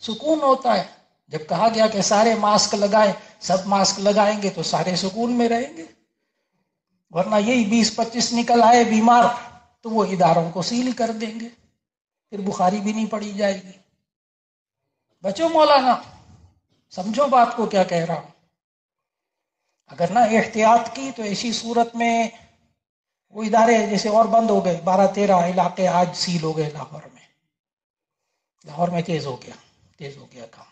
سکون ہوتا ہے. جب کہا گیا کہ سارے ماسک لگائیں، سب ماسک لگائیں گے تو سارے سکون میں رہیں گے. ورنہ یہی 20-25 نکل آئے بیمار تو وہ اداروں کو سیل کر دیں گے، پھر بخاری بھی نہیں پڑی جائے گی. بچو مولانا، سمجھو بات کو کیا کہہ رہا ہوں. اگر نہ احتیاط کی تو ایسی صورت میں وہ ادارے جیسے اور بند ہو گئے. 12-13 علاقے آج سیل ہو گئے لاہور میں تیز ہو گیا کام.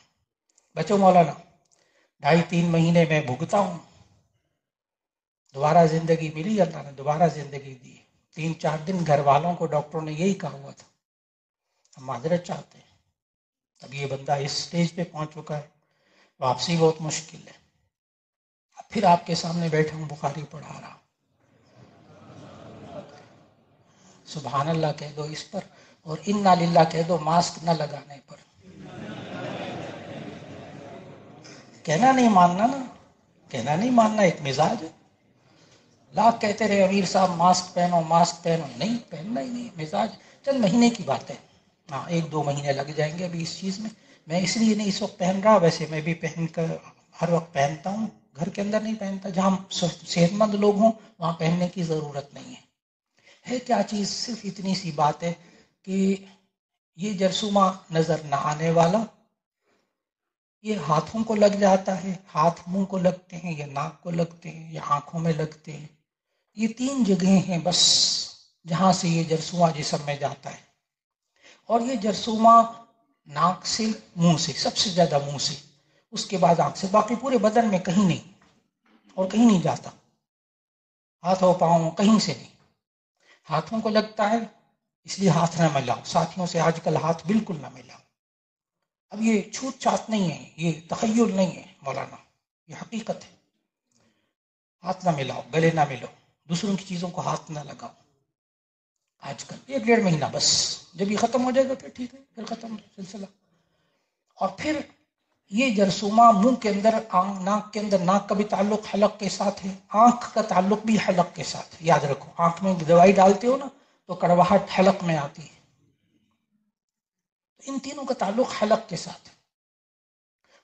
بچو مولانا، 2.5-3 مہینے میں بھگتا ہوں. دوبارہ زندگی ملی، اللہ نے دوبارہ زندگی دی. 3-4 دن گھر والوں کو ڈاکٹروں نے یہی کہا ہوا تھا، ہم معذرت چاہتے ہیں. اب یہ بندہ اس سٹیج پہ پہنچ چکا ہے، واپسی بہت مشکل ہے. اب پھر آپ کے سامنے بیٹھا ہوں، بخاری پڑھا رہا. سبحان اللہ کہہ دو اس پر، اور انا للہ کہہ دو ماسک نہ لگانے پر. کہنا نہیں ماننا نا، کہنا نہیں ماننا ایک مزاج ہے. لاکھ کہتے رہے امیر صاحب ماسک پہنو ماسک پہنو، نہیں پہننا ہی نہیں مزاج. چند مہینے کی بات ہے، ہاں 1-2 مہینے لگ جائیں گے ابھی اس چیز میں. میں اس لیے نہیں اس وقت پہن رہا، ویسے میں بھی پہن کر ہر وقت پہنتا ہوں. گھر کے اندر نہیں پہنتا، جہاں صحت مند لوگ ہوں وہاں پہننے کی ضرورت نہیں ہے. ہے کیا چیز؟ صرف اتنی سی بات ہے کہ یہ جرثومہ نظر نہ آنے والا، یہ ہاتھوں کو لگ جاتا ہے، ہاتھ منہ کو لگتے ہیں، یا ناک کو لگتے ہیں، یا آنکھوں میں لگتے ہیں. یہ 3 جگہیں ہیں بس جہاں سے یہ جرثومہ جسم میں جاتا ہے. اور یہ جرثومہ ناک سے، منہ سے، سب سے زیادہ منہ سے، اس کے بعد آنکھ سے، باقی پورے بدن میں کہیں نہیں، اور کہیں نہیں جاتا. ہاتھ اور پاؤں کہیں سے نہیں. ہاتھوں کو لگتا ہے اس لیے ہاتھ نہ ملاؤ. ساتھیوں سے آج کل ہاتھ بالکل نہ ملاؤ. اب یہ چھوت چھات نہیں ہے، یہ تخیل نہیں ہے مولانا، یہ حقیقت ہے. ہاتھ نہ ملاؤ، گلے نہ ملو، دوسروں کی چیزوں کو ہاتھ نہ لگاؤ. آج کل 1-1.5 مہینہ بس، جب یہ ختم ہو جائے گا پھر ٹھیک ہے، پھر ختم سلسلہ. اور پھر یہ جرثومہ منہ کے اندر، ناک کے اندر، ناک کا بھی تعلق حلق کے ساتھ ہے، آنکھ کا تعلق بھی حلق کے ساتھ ہے. یاد رکھو، آنکھ میں دوائی ڈالتے ہو نا تو کڑواہٹ حلق میں آتی ہے. ان تینوں کا تعلق حلق کے ساتھ ہے.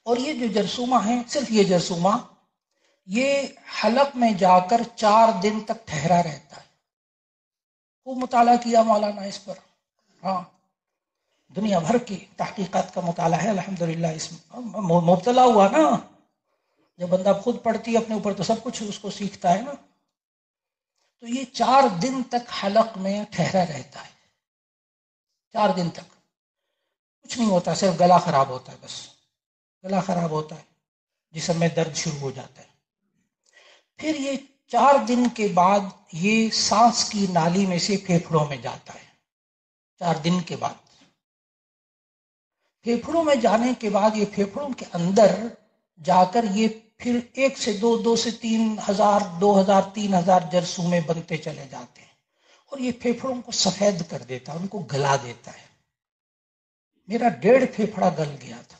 اور یہ جو جرثومہ ہے، صرف یہ جرثومہ، یہ حلق میں جا کر 4 دن تک ٹھہرا رہتا ہے. خوب مطالعہ کیا مولانا اس پر، ہاں دنیا بھر کی تحقیقات کا مطالعہ ہے الحمدللہ. اس میں مبتلا ہوا نا، جب بندہ خود پڑھتی ہے اپنے اوپر تو سب کچھ اس کو سیکھتا ہے نا. تو یہ 4 دن تک حلق میں ٹھہرا رہتا ہے. 4 دن تک کچھ نہیں ہوتا، صرف گلا خراب ہوتا ہے، بس گلا خراب ہوتا ہے، جسم میں درد شروع ہو جاتا ہے. پھر یہ 4 دن کے بعد یہ سانس کی نالی میں سے پھیپھڑوں میں جاتا ہے. 4 دن کے بعد پھیپھڑوں میں جانے کے بعد یہ پھیپھڑوں کے اندر جا کر یہ پھر 1 سے 2، 2 سے 3,000، 2,000، 3,000 جرثومے بنتے چلے جاتے ہیں. اور یہ پھیپھڑوں کو سفید کر دیتا ہے، ان کو گلا دیتا ہے. میرا 1.5 پھیپھڑا گل گیا تھا،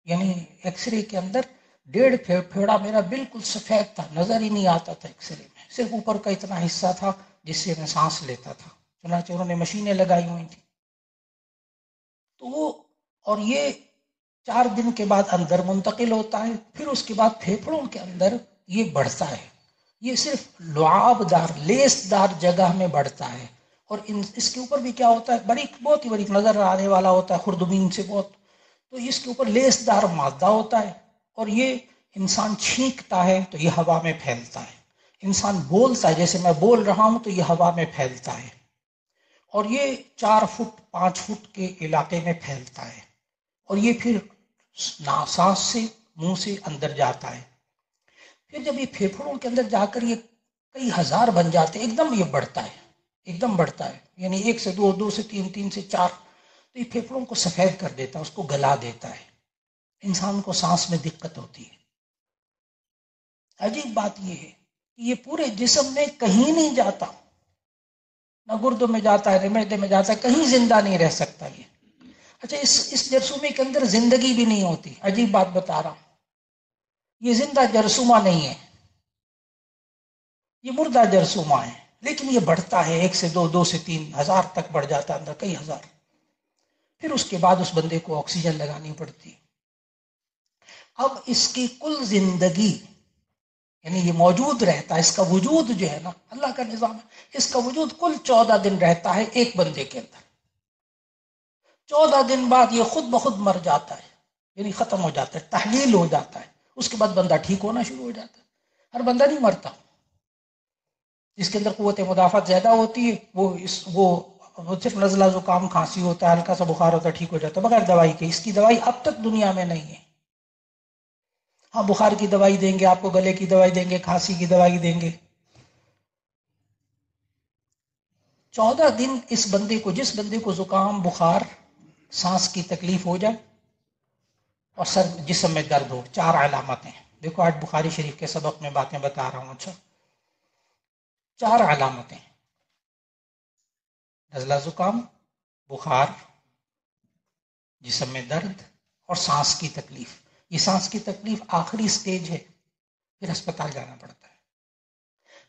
یعنی ایکس رے کے اندر 1.5 پھیپھڑا میرا بالکل سفید تھا، نظر ہی نہیں آتا تھا ایکس رے میں. صرف اوپر کا اتنا حصہ تھا جس سے میں سانس لیتا تھا، چنانچہ انہوں نے مشینیں لگائی ہوئی تھی. تو وہ، اور یہ 4 دن کے بعد اندر منتقل ہوتا ہے. پھر اس کے بعد پھیپھڑوں کے اندر یہ بڑھتا ہے. یہ صرف لعاب دار، لیس دار جگہ میں بڑھتا ہے. اور اس کے اوپر بھی کیا ہوتا ہے، باریک، بہت ہی باریک نظر آنے والا ہوتا ہے، خردبین سے بہت. تو اس کے اوپر لیس دار مادہ ہوتا ہے. اور یہ انسان چھینکتا ہے تو یہ ہوا میں پھیلتا ہے. انسان بولتا ہے، جیسے میں بول رہا ہوں تو یہ ہوا میں پھیلتا ہے. اور یہ 4 فٹ 5 فٹ کے علاقے میں پھیلتا ہے. اور یہ پھر سانس سے، منہ سے اندر جاتا ہے. پھر جب یہ پھیپھڑوں کے اندر جا کر یہ کئی ہزار بن جاتے ہیں، ایک دم یہ بڑھتا ہے، ایک دم بڑھتا ہے، یعنی 1 سے 2، 2 سے 3، 3 سے 4. تو یہ پھیپھڑوں کو سفید کر دیتا ہے، اس کو گلا دیتا ہے. انسان کو سانس میں دقت ہوتی ہے. عجیب بات یہ ہے کہ یہ پورے جسم میں کہیں نہیں جاتا، نہ گردوں میں جاتا ہے، نہ معدے میں جاتا ہے، کہیں زندہ نہیں رہ سکتا یہ. اچھا، اس جرثومے کے اندر زندگی بھی نہیں ہوتی. عجیب بات بتا رہا ہوں، یہ زندہ جرثومہ نہیں ہے، یہ مردہ جرثومہ ہے. لیکن یہ بڑھتا ہے 1 سے 2، 2 سے 3 ہزار تک بڑھ جاتا ہے اندر، کئی ہزار. اس کے بعد اس بندے کو آکسیجن لگانی پڑتی. اب اس کی کل زندگی یعنی یہ موجود رہتا ہے، اس کا وجود جو ہے نا، اللہ کا نظام ہے، اس کا وجود کل 14 دن رہتا ہے ایک بندے کے اندر. 14 دن بعد یہ خود بخود مر جاتا ہے، یعنی ختم ہو جاتا ہے، تحلیل ہو جاتا ہے. اس کے بعد بندہ ٹھیک ہونا شروع ہو جاتا ہے. ہر بندہ نہیں مرتا. جس کے اندر قوت مدافعت زیادہ ہوتی ہے وہ صرف نزلہ زکام کھانسی ہوتا ہے، ہلکا سا بخار ہوتا ہے، ٹھیک ہو جاتا ہے بغیر دوائی کے. اس کی دوائی اب تک دنیا میں نہیں ہے. ہاں بخار کی دوائی دیں گے آپ کو، گلے کی دوائی دیں گے، کھانسی کی دوائی دیں گے. 14 دن اس بندے کو، جس بندے کو زکام، بخار، سانس کی تکلیف ہو جائے اور سر جسم میں درد ہو، 4 علامتیں. دیکھو آج بخاری شریف کے سبق میں باتیں بتا رہا ہوں. اچھا 4 علامتیں: نزلہ زکام، بخار، جسم میں درد اور سانس کی تکلیف. یہ سانس کی تکلیف آخری سٹیج ہے، پھر اسپتال جانا پڑتا ہے.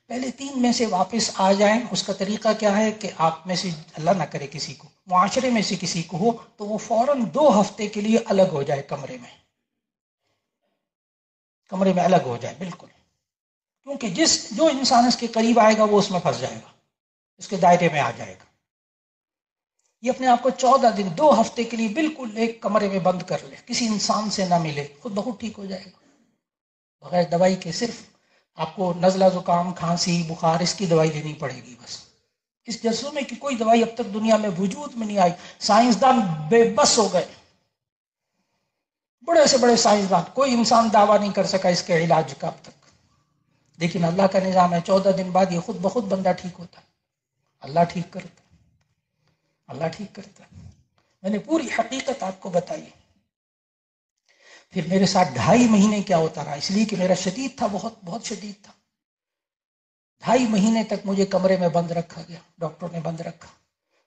پہلے 3 میں سے واپس آ جائیں. اس کا طریقہ کیا ہے کہ آپ میں سے اللہ نہ کرے کسی کو، معاشرے میں سے کسی کو ہو تو وہ فوراً 2 ہفتے کے لیے الگ ہو جائے، کمرے میں الگ ہو جائے بالکل. کیونکہ جو انسان اس کے قریب آئے گا وہ اس میں پھنس جائے گا، اس کے دائرے میں آ جائے گا. یہ اپنے آپ کو 14 دن 2 ہفتے کے لیے بالکل ایک کمرے میں بند کر لے، کسی انسان سے نہ ملے، خود بخود ٹھیک ہو جائے گا بغیر دوائی کے. صرف آپ کو نزلہ زکام، کھانسی، بخار، اس کی دوائی لینی پڑے گی بس. اس جرثومے کی کوئی دوائی اب تک دنیا میں وجود میں نہیں آئی. سائنسدان بے بس ہو گئے، بڑے سے بڑے سائنسدان، کوئی انسان دعویٰ نہیں کر سکا اس کے علاج کا اب تک. لیکن اللہ کا نظام ہے، 14 دن بعد یہ خود بخود بندہ ٹھیک ہوتا ہے. اللہ ٹھیک کرتا، اللہ ٹھیک کرتا. میں نے پوری حقیقت آپ کو بتائی. پھر میرے ساتھ 2.5 مہینے کیا ہوتا رہا، اس لیے کہ میرا شدید تھا، بہت بہت شدید تھا. 2.5 مہینے تک مجھے کمرے میں بند رکھا گیا، ڈاکٹر نے بند رکھا.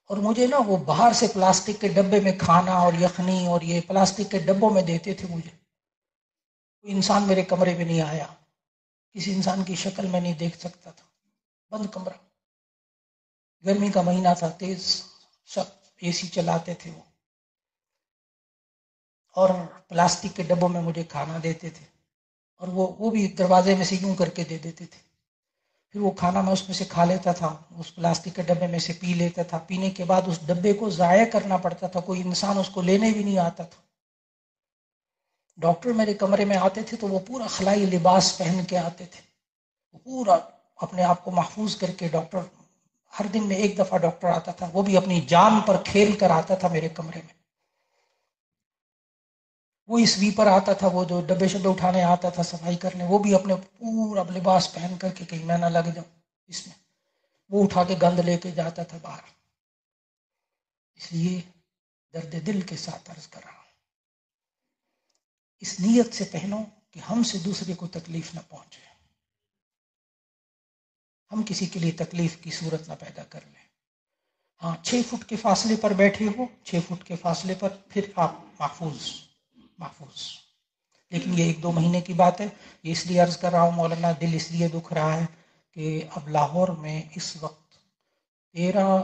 اور مجھے نا وہ باہر سے پلاسٹک کے ڈبے میں کھانا اور یخنی اور یہ پلاسٹک کے ڈبوں میں دیتے تھے مجھے. کوئی انسان میرے کمرے میں نہیں آیا، کسی انسان کی شکل میں نہیں دیکھ سکتا تھا. بند کمرہ. گرمی کا مہینہ تھا، تیز سب اے سی چلاتے تھے وہ، اور پلاسٹک کے ڈبوں میں مجھے کھانا دیتے تھے. اور وہ بھی دروازے میں سے یوں کر کے دے دیتے تھے. پھر وہ کھانا میں اس میں سے کھا لیتا تھا، اس پلاسٹک کے ڈبے میں سے پی لیتا تھا. پینے کے بعد اس ڈبے کو ضائع کرنا پڑتا تھا، کوئی انسان اس کو لینے بھی نہیں آتا تھا. ڈاکٹر میرے کمرے میں آتے تھے تو وہ پورا خلائی لباس پہن کے آتے تھے، پورا اپنے آپ کو محفوظ کر کے. ڈاکٹر ہر دن میں 1 دفعہ ڈاکٹر آتا تھا، وہ بھی اپنی جان پر کھیل کر آتا تھا میرے کمرے میں. وہی سویپر آتا تھا، وہ جو ڈبے شبے اٹھانے آتا تھا، صفائی کرنے، وہ بھی اپنے پورا لباس پہن کر کے، کہیں میں نہ لگ جاؤں اس میں. وہ اٹھا کے گند لے کے جاتا تھا باہر. اس لیے درد دل کے ساتھ عرض کر رہا ہوں، اس نیت سے پہنو کہ ہم سے دوسرے کو تکلیف نہ پہنچے، ہم کسی کے لیے تکلیف کی صورت نہ پیدا کر لیں. ہاں 6 فٹ کے فاصلے پر بیٹھے ہو، 6 فٹ کے فاصلے پر، پھر آپ محفوظ. لیکن یہ 1-2 مہینے کی بات ہے. یہ اس لیے عرض کر رہا ہوں مولانا، دل اس لیے دکھ رہا ہے کہ اب لاہور میں اس وقت 13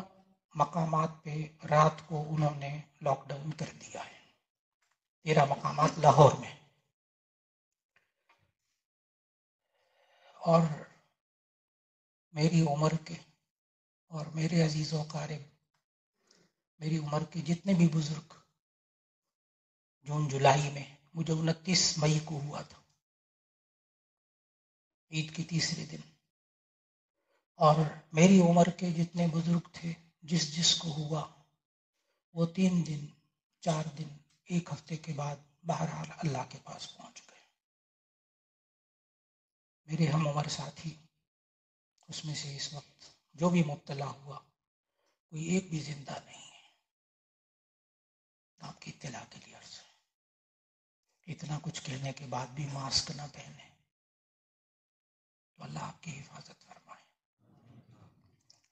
مقامات پہ رات کو انہوں نے لاک ڈاؤن کر دیا ہے. 13 مقامات لاہور میں. اور میری عمر کے اور میرے عزیز و اقارب، میری عمر کے جتنے بھی بزرگ جون جولائی میں، مجھے 29 مئی کو ہوا تھا، عید کی تیسرے دن. اور میری عمر کے جتنے بزرگ تھے، جس کو ہوا، وہ 3 دن 4 دن 1 ہفتے کے بعد بہرحال اللہ کے پاس پہنچ گئے. میرے ہم عمر ساتھی، اس میں سے اس وقت جو بھی مبتلا ہوا، کوئی ایک بھی زندہ نہیں ہے. آپ کی اطلاع کے لیے عرض ہے، اتنا کچھ کہنے کے بعد بھی ماسک نہ پہنے تو اللہ آپ کی حفاظت فرمائے.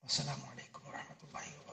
السلام علیکم ورحمۃ اللہ وبرکاتہ.